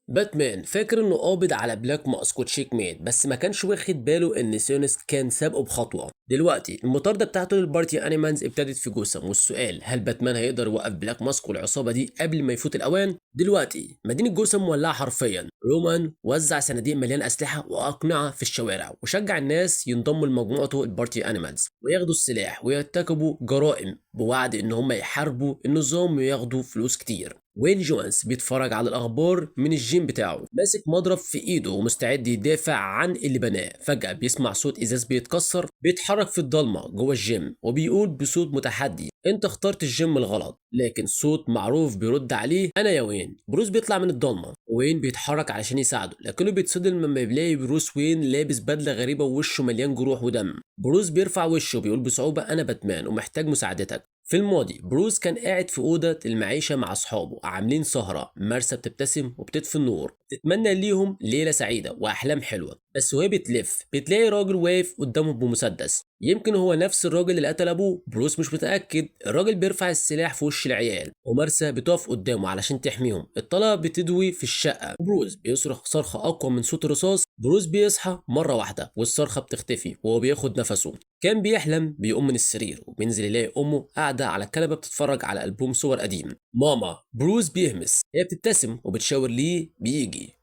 باتمان فاكر انه قابض على بلاك ماسك وتشيك ميت، بس ما كانش واخد باله ان سيونس كان سابقه بخطوه. دلوقتي المطارده بتاعته للبارتي انيمانز ابتدت في جوثام، والسؤال هل باتمان هيقدر يوقف بلاك ماسك والعصابه دي قبل ما يفوت الاوان؟ دلوقتي مدينه جوثام مولعه حرفيا. رومان وزع صناديق مليان اسلحه واقنعه في الشوارع، وشجع الناس ينضموا لمجموعته البارتي انيمالز وياخدوا السلاح ويرتكبوا جرائم بوعد ان هم يحاربوا النظام وياخدوا فلوس كتير. وين جونز بيتفرج على الاخبار من الجيم بتاعه، ماسك مضرب في ايده ومستعد يدافع عن اللي بناه. فجأة بيسمع صوت ازاز بيتكسر، بيتحرك في الضلمة جوه الجيم وبيقول بصوت متحدي: انت اخترت الجيم الغلط. لكن صوت معروف بيرد عليه: انا يا وين. بروس بيطلع من الضلمة، وين بيتحرك علشان يساعده، لكنه بيتصدم لما بيلاقي بروس وين لابس بدلة غريبة ووشه مليان جروح ودم. بروس بيرفع وشه وبيقول بصعوبة: انا باتمان ومحتاج مساعدتك. في الماضي بروس كان قاعد في أوضة المعيشة مع أصحابه عاملين سهرة. مرسى بتبتسم وبتطفي النور، تتمنى ليهم ليلة سعيدة وأحلام حلوة. بس وهي بتلف بتلاقي راجل واقف قدامهم بمسدس. يمكن هو نفس الراجل اللي قتل أبوه، بروس مش متأكد. الراجل بيرفع السلاح في وش العيال، ومرسى بتقف قدامه علشان تحميهم. الطلقة بتدوي في الشقة، وبروس بيصرخ صرخة أقوى من صوت الرصاص. بروس بيصحى مرة واحدة والصرخة بتختفي وهو بياخد نفسه. كان بيحلم بيقوم من السرير وبينزل يلاقي امه قاعده على الكنبه بتتفرج على البوم صور قديم. ماما. بروس بيهمس، هي بتبتسم وبتشاور ليه بيجي.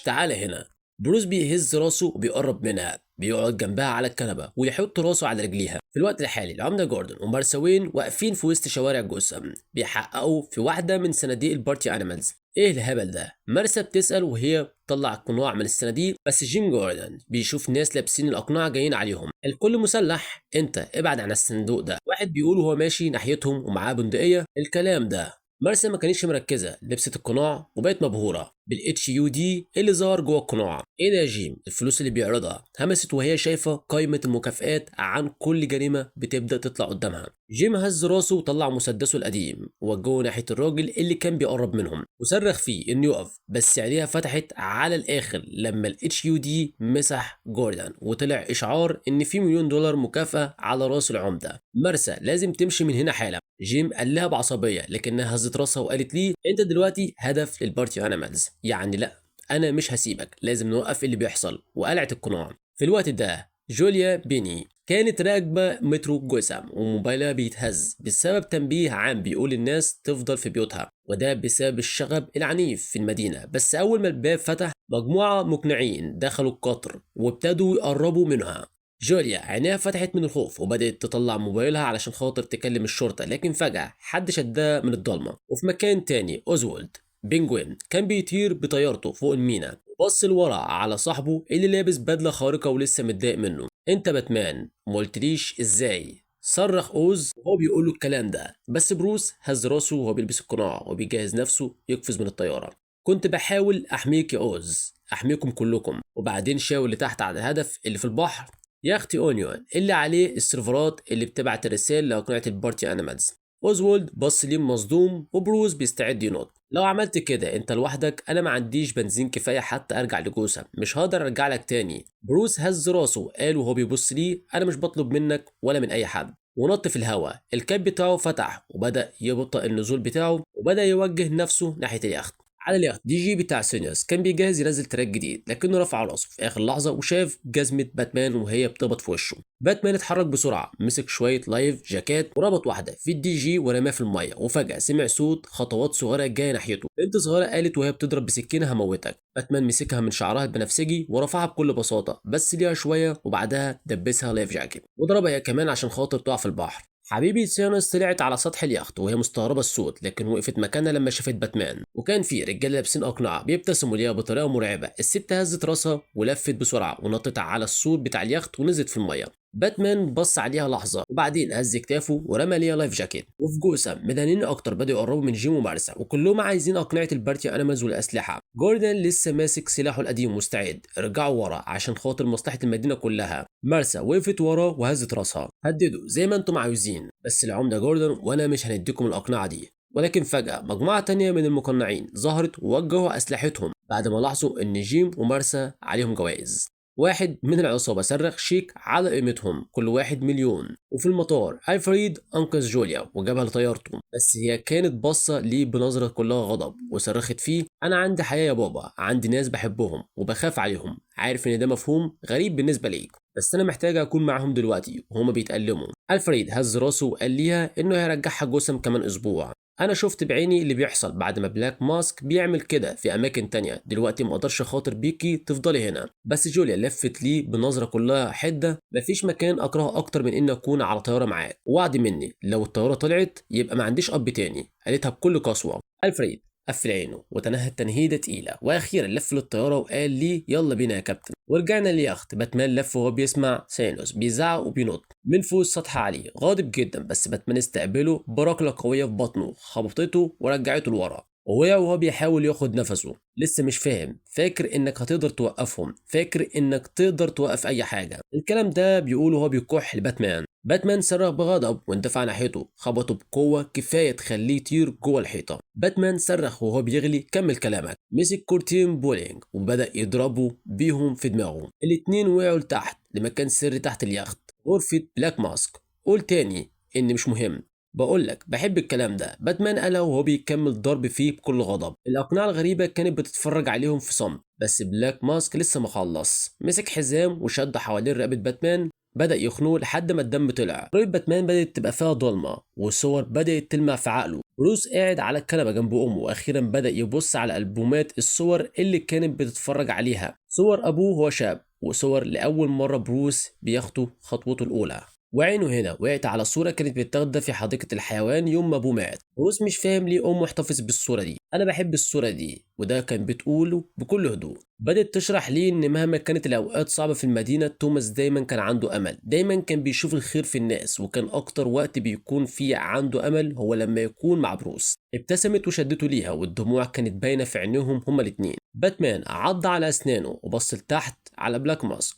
تعالى هنا. بروس بيهز راسه وبيقرب منها، بيقعد جنبها على الكنبه ويحط راسه على رجليها. في الوقت الحالي العمده جوردن ومارسا وين واقفين في وسط شوارع جوثام بيحققوا في واحده من صناديق البارتي انيمالز. ايه الهبل ده؟ مرسى بتسأل وهي بتطلع القناع من الصناديق، بس جيم جوردن بيشوف ناس لابسين الأقنعة جايين عليهم، الكل مسلح. انت ابعد عن الصندوق ده، واحد بيقول وهو ماشي ناحيتهم ومعاه بندقية. الكلام ده. مرسى ما كانتش مركزة، لبست القناع وبقت مبهورة بالاتش يو دي اللي ظهر جوه القناع. ايه ده يا جيم؟ الفلوس اللي بيعرضها. همست وهي شايفة قائمة المكافآت عن كل جريمة بتبدأ تطلع قدامها. جيم هز راسه وطلع مسدسه القديم ووجهه ناحية الراجل اللي كان بيقرب منهم وصرخ فيه انه يقف، بس عينيها فتحت على الاخر لما الاتش يو دي مسح جوردن وطلع اشعار ان في $1,000,000 مكافأة على راس العمدة. مرسى لازم تمشي من هنا حالا. جيم قال لها بعصبية، لكنها هزت راسها وقالت ليه: انت دلوقتي هدف للبارتي انيمالز، يعني لا، انا مش هسيبك، لازم نوقف اللي بيحصل. وقلعت القناع. في الوقت ده جوليا بيني كانت راكبة مترو جوثام وموبايلها بيتهز بسبب تنبيه عام بيقول الناس تفضل في بيوتها، وده بسبب الشغب العنيف في المدينة. بس أول ما الباب فتح مجموعة مقنعين دخلوا القطر وابتدوا يقربوا منها. جوليا عينيها فتحت من الخوف وبدأت تطلع موبايلها علشان خاطر تكلم الشرطة، لكن فجأة حد شدها من الضلمة. وفي مكان تاني أوزولد بينجوين كان بيطير بطيارته فوق المينا، بص لورا على صاحبه اللي لابس بدلة خارقة ولسه متضايق منه. انت باتمان، ما قلتليش ازاي؟ صرخ اوز وهو بيقول له الكلام ده، بس بروس هز راسه وهو بيلبس القناع وبيجهز نفسه يقفز من الطيارة. كنت بحاول احميك يا اوز، احميكم كلكم. وبعدين شاور لتحت على الهدف اللي في البحر: يخت اونيون اللي عليه السيرفرات اللي بتبعت الرسائل لأقنعة البارتي انيمالز. اوزولد بص ليه مصدوم، وبروس بيستعد ينط. لو عملت كده انت لوحدك، انا ما عنديش بنزين كفايه حتى ارجع لجوثام، مش هقدر ارجع لك تاني. بروس هز راسه قال وهو بيبص ليه: انا مش بطلب منك ولا من اي حد. ونط في الهواء. الكاب بتاعه فتح وبدا يبطئ النزول بتاعه وبدا يوجه نفسه ناحيه اليخت. على اليخت دي جي بتاع سينيوس كان بيجهز ينزل تراك جديد، لكنه رفع راسه في اخر لحظه وشاف جزمه باتمان وهي بتخبط في وشه. باتمان اتحرك بسرعه، مسك شويه لايف جاكيت وربط واحده في الدي جي ورماه في الميه، وفجاه سمع صوت خطوات صغيره جايه ناحيته. بنت صغيره قالت وهي بتضرب بسكينه: هموتك. باتمان مسكها من شعرها البنفسجي ورفعها بكل بساطه، بس ليها شويه وبعدها دبسها لايف جاكيت وضربها هي كمان عشان خاطر تقع في البحر. حبيبي سيانوس طلعت على سطح اليخت وهي مستغربة الصوت، لكن وقفت مكانها لما شافت باتمان، وكان في رجاله لابسين أقنعة بيبتسموا ليها بطريقة مرعبة. الست هزت راسها ولفت بسرعة ونطت على السور بتاع اليخت ونزلت في المية. باتمان بص عليها لحظة وبعدين هز كتافه ورمى ليها لايف جاكيت. وفي جوثام مدنيين أكتر بدأوا يقربوا من جيم ومارسا، وكلهم عايزين أقنعة البارتي أنيمالز والأسلحة. جوردن لسه ماسك سلاحه القديم مستعد. رجعوا ورا عشان خاطر مصلحة المدينة كلها. مارسا وقفت ورا وهزت راسها: هددوا زي ما انتم عاوزين، بس العمدة جوردن وانا مش هنديكم الأقنعة دي. ولكن فجأة مجموعة تانية من المقنعين ظهرت ووجهوا أسلحتهم بعد ما لاحظوا إن جيم ومارسا عليهم جوائز. واحد من العصابة صرخ شيك على قيمتهم كل واحد مليون. وفي المطار ألفريد أنقذ جوليا وجابها لطيارته، بس هي كانت باصة ليه بنظرة كلها غضب وصرخت فيه: أنا عندي حياة يا بابا، عندي ناس بحبهم وبخاف عليهم، عارف إن ده مفهوم غريب بالنسبة ليك، بس أنا محتاجة أكون معاهم دلوقتي وهما بيتألموا. ألفريد هز راسه وقال ليها إنه هيرجعها جسم كمان أسبوع. انا شفت بعيني اللي بيحصل بعد ما بلاك ماسك بيعمل كده في اماكن تانية، دلوقتي ما اقدرش خاطر بيكي تفضلي هنا. بس جوليا لفت ليه بنظرة كلها حدة: مفيش مكان اكرهه اكتر من ان اكون على طيارة معاك، ووعد مني لو الطيارة طلعت يبقى ما عنديش اب تاني، قالتها بكل قسوة. الفريد قفل عينه وتنهد تنهيدة تقيلة، واخيرا لف للطيارة وقال لي: يلا بينا يا كابتن. ورجعنا لليخت. باتمان لف وهو بيسمع سانوس بيزعق وبينط من فوق السطح عليه غاضب جدا، بس باتمان استقبله بركلة قوية في بطنه خبطته ورجعته لورا، ووقع وهو بيحاول ياخد نفسه. لسه مش فاهم، فاكر انك هتقدر توقفهم، فاكر انك تقدر توقف اي حاجة. الكلام ده بيقوله وهو بيكح لباتمان. باتمان صرخ بغضب واندفع ناحيته، خبطه بقوة كفاية تخليه يطير جوه الحيطة. باتمان صرخ وهو بيغلي: كمل كلامك. مسك كورتين بولينج وبدأ يضربه بيهم في دماغه. الاتنين وقعوا لتحت لمكان سري تحت اليخت، غرفة بلاك ماسك. قول تاني إن مش مهم. بقولك بحب الكلام ده، باتمان قالها وهو بيكمل ضرب فيه بكل غضب. الأقنعة الغريبة كانت بتتفرج عليهم في صمت، بس بلاك ماسك لسه ما خلص. مسك حزام وشد حوالين رقبة باتمان، بدأ يخنوه لحد ما الدم طلع. رؤية باتمان بدأت تبقى فيها ضلمة والصور بدأت تلمع في عقله. بروس قاعد على الكنبة جنب أمه، وأخيرا بدأ يبص على ألبومات الصور اللي كانت بتتفرج عليها، صور أبوه وهو شاب، وصور لأول مرة بروس بياخدوا خطوته الأولى. وعينه هنا وقعت على صورة كانت متاخدة في حديقة الحيوان يوم ما أبوه مات. بروس مش فاهم ليه أمه احتفظ بالصورة دي. أنا بحب الصورة دي، وده كان بتقوله بكل هدوء. بدأت تشرح ليه إن مهما كانت الأوقات صعبة في المدينة، توماس دايما كان عنده أمل، دايما كان بيشوف الخير في الناس، وكان أكتر وقت بيكون فيه عنده أمل هو لما يكون مع بروس. ابتسمت وشدته ليها والدموع كانت باينة في عينيهم هما الاتنين. باتمان عض على أسنانه وبص لتحت على بلاك ماسك،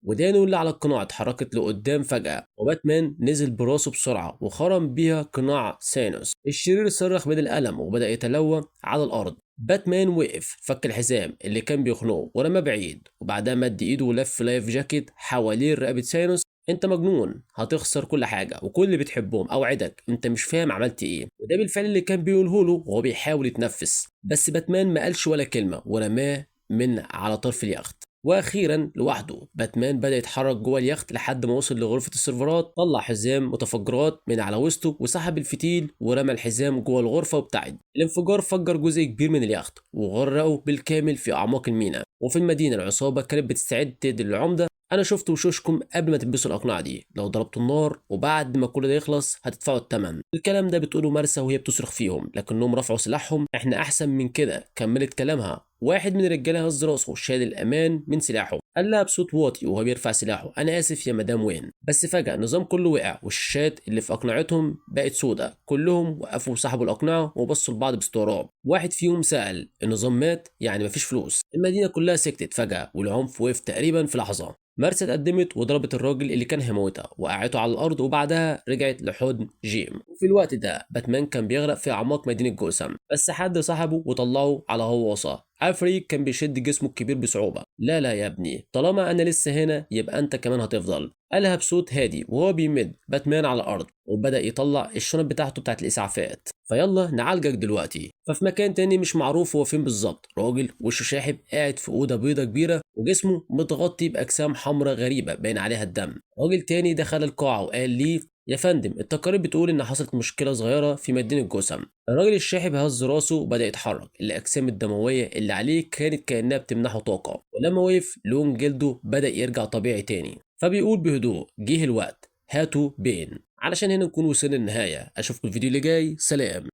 ودانه اللي على القناع اتحركت لقدام فجأة، وباتمان نزل براسه بسرعة وخرم بيها قناع سانوس. الشرير صرخ من الألم وبدأ يتلوى على الأرض. باتمان وقف، فك الحزام اللي كان بيخنقه ورماه بعيد، وبعدها مد ايده ولف لايف جاكيت حوالين رقبة سانوس. انت مجنون، هتخسر كل حاجة وكل اللي بتحبهم، اوعدك انت مش فاهم عملت ايه. وده بالفعل اللي كان بيقوله له وهو بيحاول يتنفس، بس باتمان ما قالش ولا كلمة ورماه من على طرف اليخت. واخيرا لوحده باتمان بدأ يتحرك جوه اليخت لحد ما وصل لغرفة السيرفرات، طلع حزام متفجرات من على وسطه وسحب الفتيل ورمى الحزام جوه الغرفة وابتعد. الانفجار فجر جزء كبير من اليخت وغرقه بالكامل في أعماق الميناء. وفي المدينة العصابة كانت بتستعد تقتل العمدة. أنا شفت وشوشكم قبل ما تلبسوا الأقنعة دي، لو ضربتوا النار وبعد ما كل ده يخلص هتدفعوا الثمن. الكلام ده بتقوله مارسا وهي بتصرخ فيهم، لكنهم رفعوا سلاحهم. احنا أحسن من كده، كملت كلامها. واحد من الرجاله هز راسه وشال الامان من سلاحه، قال لها بصوت واطي وهو بيرفع سلاحه: انا اسف يا مدام وين. بس فجاه النظام كله وقع والشاشات اللي في اقنعتهم بقت سودة. كلهم وقفوا وسحبوا الاقنعه وبصوا لبعض باستغراب. واحد فيهم سال: النظام مات يعني مفيش فلوس؟ المدينه كلها سكتت فجاه والعنف وقف تقريبا في لحظه. مارسا اتقدمت وضربت الراجل اللي كان هيموتها وقعته على الارض، وبعدها رجعت لحضن جيم. وفي الوقت ده باتمان كان بيغرق في اعماق مدينه جوثام، بس حد صاحبه وطلعه على غواصه. الفريد كان بيشد جسمه الكبير بصعوبة. لا لا يا ابني، طالما أنا لسه هنا يبقى أنت كمان هتفضل، قالها بصوت هادي وهو بيمد باتمان على الأرض، وبدأ يطلع الشنط بتاعته بتاعت الإسعافات. فيلا نعالجك دلوقتي. ففي مكان تاني مش معروف هو فين بالظبط، راجل وشه شاحب قاعد في أوضة بيضة كبيرة وجسمه متغطي بأجسام حمراء غريبة باين عليها الدم. راجل تاني دخل القاعة وقال لي: يا فندم، التقارير بتقول ان حصلت مشكله صغيره في مدينه جوثام. الراجل الشاحب هز راسه وبدا يتحرك. الاجسام الدمويه اللي عليه كانت كانها بتمنحه طاقه، ولما وقف لون جلده بدا يرجع طبيعي تاني. فبيقول بهدوء: جه الوقت، هاتوا بين. علشان هنا نكون وصلنا للنهايه. اشوفكم الفيديو اللي جاي، سلام.